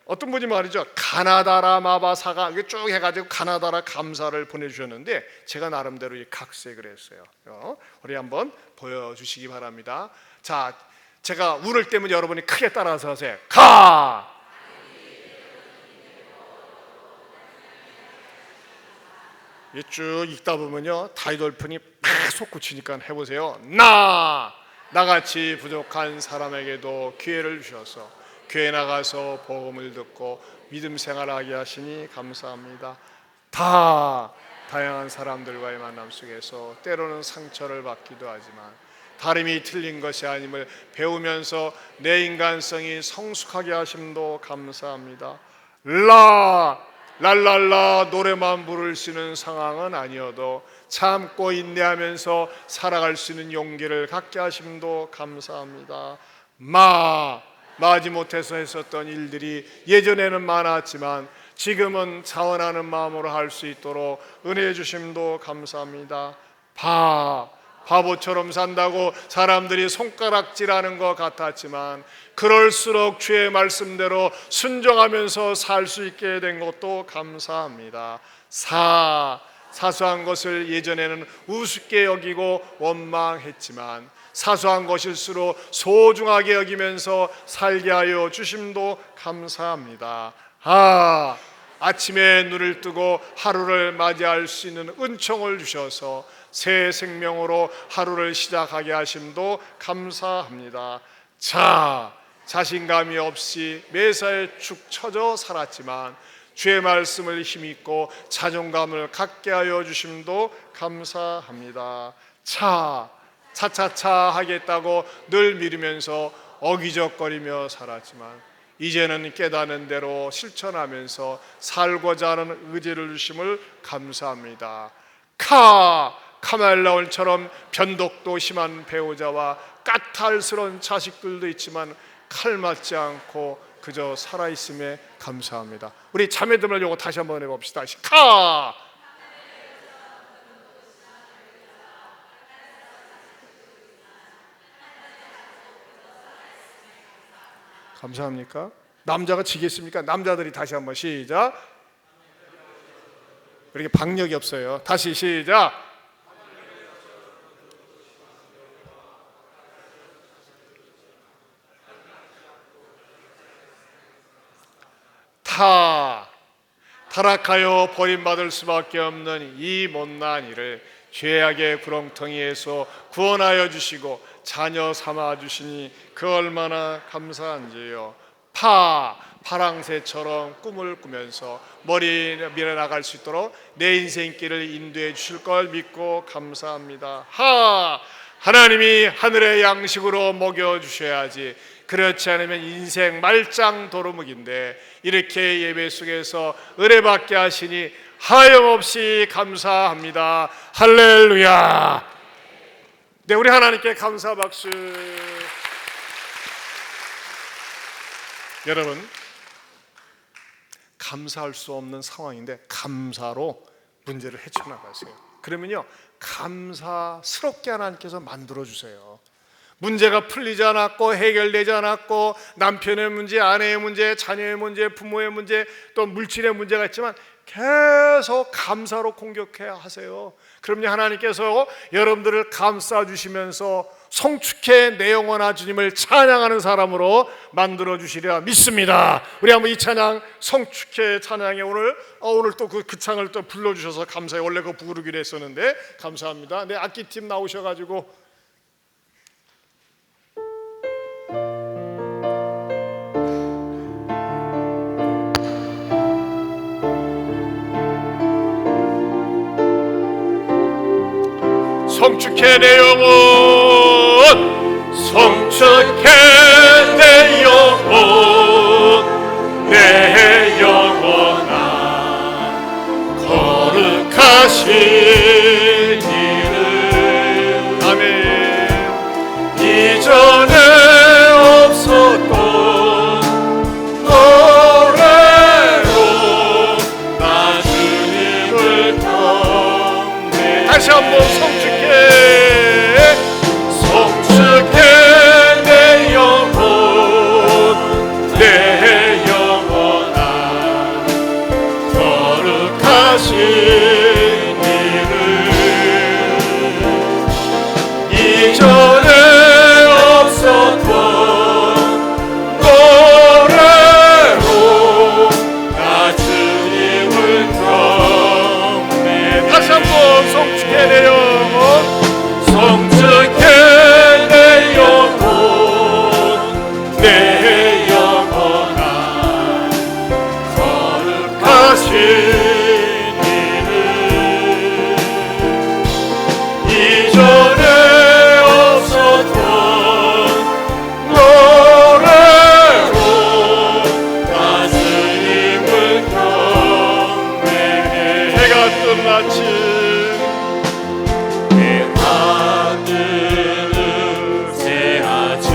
어떤 분이 말이죠, 가나다라 마바사가 이게 쭉 해가지고 가나다라 감사를 보내주셨는데 제가 나름대로 각색을 했어요. 우리 한번 보여주시기 바랍니다. 자, 제가 울을 때면 여러분이 크게 따라서 하세요. 가! 쭉 읽다 보면요, 다이돌편이 팍 솟구치니까 해보세요. 나같이 부족한 사람에게도 기회를 주셔서 교회 나가서 복음을 듣고 믿음 생활하게 하시니 감사합니다. 다양한 사람들과의 만남 속에서 때로는 상처를 받기도 하지만 다름이 틀린 것이 아님을 배우면서 내 인간성이 성숙하게 하심도 감사합니다. 랄랄라 노래만 부를 수 있는 상황은 아니어도 참고 인내하면서 살아갈 수 있는 용기를 갖게 하심도 감사합니다. 마지못해서 했었던 일들이 예전에는 많았지만 지금은 자원하는 마음으로 할 수 있도록 은혜해 주심도 감사합니다. 바보처럼 산다고 사람들이 손가락질하는 것 같았지만 그럴수록 주의 말씀대로 순종하면서 살 수 있게 된 것도 감사합니다. 사소한 것을 예전에는 우습게 여기고 원망했지만 사소한 것일수록 소중하게 여기면서 살게 하여 주심도 감사합니다. 아침에 눈을 뜨고 하루를 맞이할 수 있는 은총을 주셔서 새 생명으로 하루를 시작하게 하심도 감사합니다. 자신감이 없이 매사에 축 처져 살았지만 주의 말씀을 힘입고 자존감을 갖게 하여 주심도 감사합니다. 차차차 하겠다고 늘 미루면서 어기적거리며 살았지만 이제는 깨닫는 대로 실천하면서 살고자 하는 의지를 주심을 감사합니다. 카멜라온처럼 변덕도 심한 배우자와 까탈스러운 자식들도 있지만 칼 맞지 않고 그저 살아있음에 감사합니다. 우리 자매들만 요거 다시 한번 해봅시다. 감사합니까? 남자가 지겠습니까? 남자들이 다시 한번 시작. 이렇게 박력이 없어요. 다시 시작. 타락하여 버림받을 수밖에 없는 이 못난 이를 죄악의 구렁텅이에서 구원하여 주시고 자녀 삼아 주시니 그 얼마나 감사한지요. 파랑새처럼 꿈을 꾸면서 머리 밀어나갈 수 있도록 내 인생길을 인도해 주실 걸 믿고 감사합니다. 하나님이 하늘의 양식으로 먹여주셔야지 그렇지 않으면 인생 말짱 도루묵인데 이렇게 예배 속에서 은혜받게 하시니 하염없이 감사합니다. 할렐루야. 네, 우리 하나님께 감사 박수. 여러분, 감사할 수 없는 상황인데 감사로 문제를 헤쳐나가세요. 그러면요, 감사스럽게 하나님께서 만들어주세요. 문제가 풀리지 않았고 해결되지 않았고 남편의 문제, 아내의 문제, 자녀의 문제, 부모의 문제, 또 물질의 문제가 있지만 계속 감사로 공격해야 하세요. 그럼요, 하나님께서 여러분들을 감싸주시면서 성축해 내 영혼아 주님을 찬양하는 사람으로 만들어주시리라 믿습니다. 우리 한번 이 찬양, 성축해 찬양에 오늘 또 그 창을 또 불러주셔서 감사해요. 원래 그거 부르기로 했었는데 감사합니다. 네, 악기팀 나오셔가지고 성축해 내 영혼, 성축해 내 영혼, 내 영혼아 거룩하신 이를. 아멘. 이전에 없었던 노래로 나 주님을 경배. 다시 한번 성축해 내 하신 일을 이전에 없었던 노래로 나 주님을 경배해. 다시 한번 성축해 내 영혼, 성축해 내 영혼, 내 영혼아 거룩하신 이를 이전에 없었던 노래로 나 주님을 경배해. 해가 뜬 아침 내 하늘은 새 아침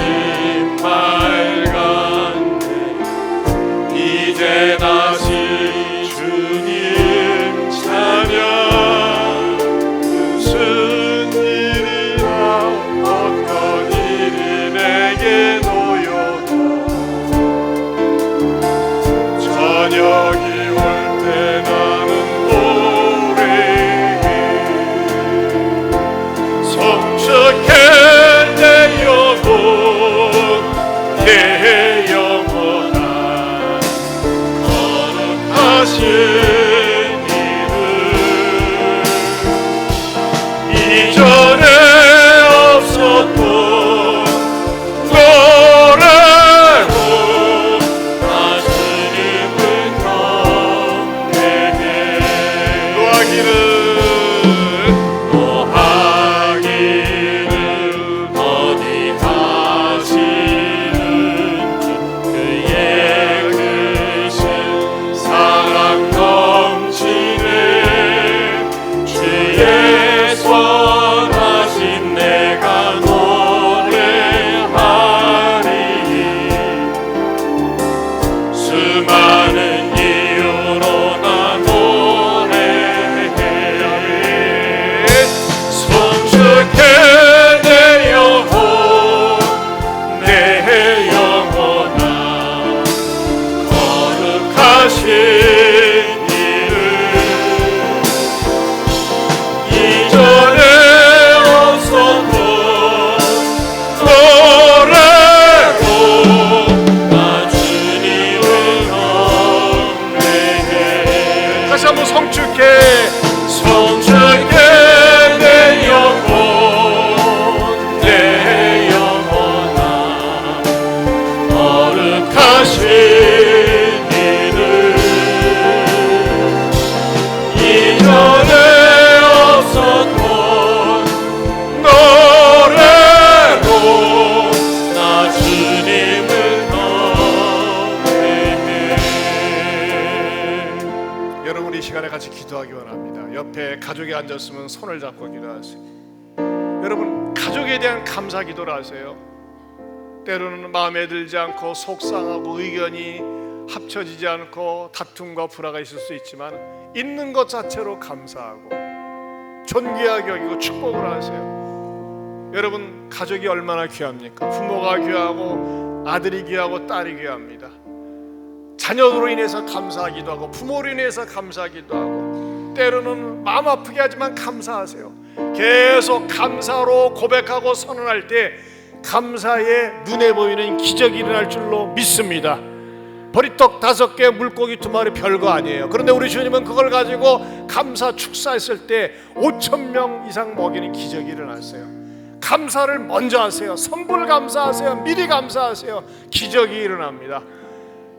밝았네. 이제 다시 주님 찬양. 무슨 일이나 어떤 일이 내게 놓여도 저녁이 올 때 나는 노래해. 성축해 내 영혼, 내 영혼아 거룩하신 이를 이전에 없었던 노래로 나 주님을 경배해. 노하기를 노하기를 어디 하시는지 그의 크신 사랑 넘치네. 주의 선하신 내가 노래하리. 수많은 이유로 나 노래해. 성축해 내 영혼, 내 영혼아 거룩하신 이를 이전에 없었던 노래로 나 주님을 경배해. 다시 한번 성축해 성축해 내 영혼, 내 영혼아 거룩하신 이를 이전에 없었던 노래로 나 주님을 경배해. 여러분 이 시간에 같이 기도하기 원합니다. 옆에 가족이 앉았으면 손을 잡고 기도하세요. 여러분 가족에 대한 감사 기도를 하세요. 때로는 마음에 들지 않고 속상하고 의견이 합쳐지지 않고 다툼과 불화가 있을 수 있지만 있는 것 자체로 감사하고 존귀하게 여기고 축복을 하세요. 여러분 가족이 얼마나 귀합니까? 부모가 귀하고 아들이 귀하고 딸이 귀합니다. 자녀로 인해서 감사하기도 하고 부모로 인해서 감사하기도 하고 때로는 마음 아프게 하지만 감사하세요. 계속 감사로 고백하고 선언할 때 감사에 눈에 보이는 기적이 일어날 줄로 믿습니다. 보리떡 5개 물고기 2마리 별거 아니에요. 그런데 우리 주님은 그걸 가지고 감사 축사했을 때 5,000명 이상 먹이는 기적이 일어났어요. 감사를 먼저 하세요. 선불 감사하세요. 미리 감사하세요. 기적이 일어납니다.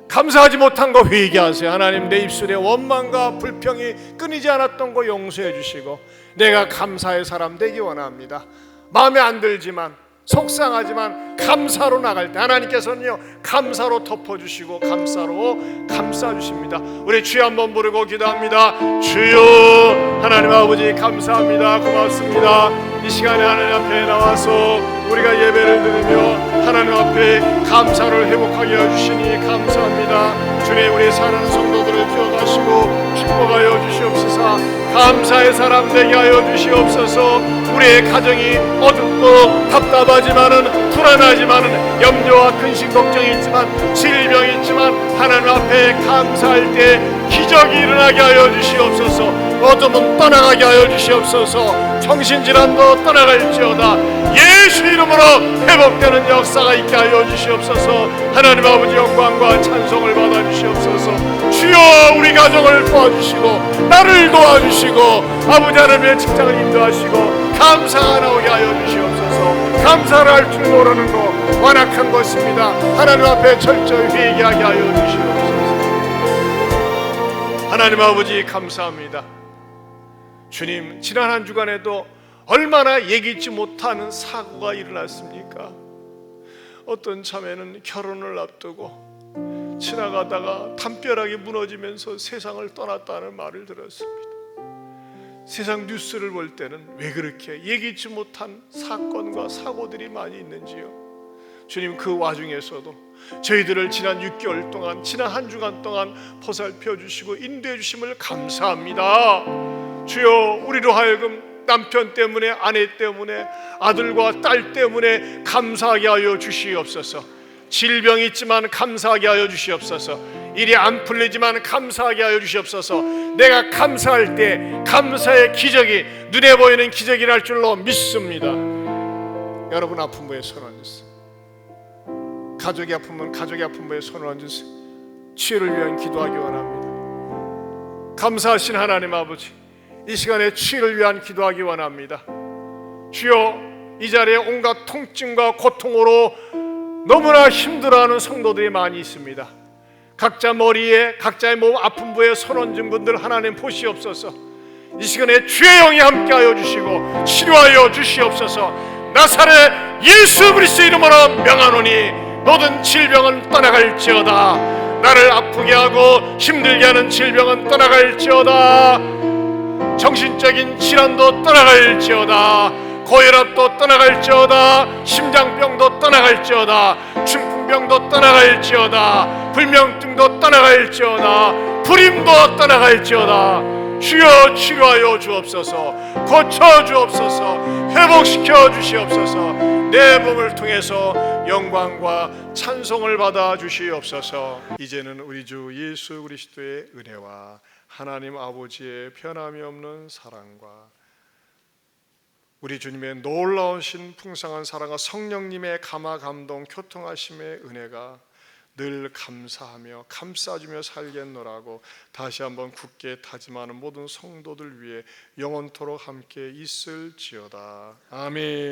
감사하지 못한 거 회개하세요. 하나님 내 입술에 원망과 불평이 끊이지 않았던 거 용서해 주시고 내가 감사의 사람 되기 원합니다. 마음에 안 들지만 속상하지만 감사로 나갈 때 하나님께서는요 감사로 덮어주시고 감사로 감싸주십니다. 우리 주여 한번 부르고 기도합니다. 주여 하나님 아버지 감사합니다. 고맙습니다. 이 시간에 하나님 앞에 나와서 우리가 예배를 드리며 하나님 앞에 감사를 회복하게 해주시니 감사합니다. 주님 우리 사랑하는 성도들을 기억하시고 축복하여 주시옵소서. 감사의 사람 되게 하여 주시옵소서. 우리의 가정이 어둡고 답답하지만은 불안하지만은 염려와 근심 걱정이 있지만 질병이 있지만 하나님 앞에 감사할 때 기적이 일어나게 하여 주시옵소서. 어둠은 떠나가게 하여 주시옵소서. 정신질환도 떠나갈지어다. 예수 이름으로 회복되는 역사가 있게 하여 주시옵소서. 하나님 아버지 영광과 찬송을 받아 주시옵소서. 주여 우리 가정을 도와주시고 나를 도와주시고 아버지 하나님의 직장을 인도하시고 감사가 나오게 하여 주시옵소서. 감사를 할 줄 모르는 것 완악한 것입니다. 하나님 앞에 철저히 회개하게 하여 주시옵소서. 하나님 아버지 감사합니다. 주님, 지난 한 주간에도 얼마나 예기치 못하는 사고가 일어났습니까? 어떤 참에는 결혼을 앞두고 지나가다가 담벼락이 무너지면서 세상을 떠났다는 말을 들었습니다. 세상 뉴스를 볼 때는 왜 그렇게 예기치 못한 사건과 사고들이 많이 있는지요. 주님, 그 와중에서도 저희들을 지난 6개월 동안, 지난 한 주간 동안 보살펴 주시고 인도해 주심을 감사합니다. 주여, 우리로 하여금 남편 때문에, 아내 때문에, 아들과 딸 때문에 감사하게 하여 주시옵소서. 질병이 있지만 감사하게 하여 주시옵소서. 일이 안 풀리지만 감사하게 하여 주시옵소서. 내가 감사할 때 감사의 기적이, 눈에 보이는 기적이 날 줄로 믿습니다. 여러분 아픈 분에 손 얹으세요. 가족이 아프면 가족이 아픈 분에 손을 얹으세요. 치유를 위한 기도하기 원합니다. 감사하신 하나님 아버지, 이 시간에 치유를 위한 기도하기 원합니다. 주여, 이 자리에 온갖 통증과 고통으로 너무나 힘들어하는 성도들이 많이 있습니다. 각자 머리에, 각자의 몸 아픈 부에 손 얹은 분들 하나님 보시옵소서. 이 시간에 주의 영이 함께하여 주시고 치료하여 주시옵소서. 나사렛 예수 그리스도 이름으로 명하노니 모든 질병은 떠나갈지어다. 나를 아프게 하고 힘들게 하는 질병은 떠나갈지어다. 정신적인 질환도 떠나갈지어다. 고혈압도 떠나갈지어다. 심장병도 떠나갈지어다. 중풍병도 떠나갈지어다. 불면증도 떠나갈지어다. 불임도 떠나갈지어다. 주여 치료하여 주옵소서. 고쳐 주옵소서. 회복시켜 주시옵소서. 내 몸을 통해서 영광과 찬송을 받아 주시옵소서. 이제는 우리 주 예수 그리스도의 은혜와 하나님 아버지의 변함이 없는 사랑과 우리 주님의 놀라우신 풍성한 사랑과 성령님의 감화 감동 교통하심의 은혜가 늘 감사하며 감싸주며 살겠노라고 다시 한번 굳게 다짐하는 모든 성도들 위해 영원토록 함께 있을지어다. 아멘.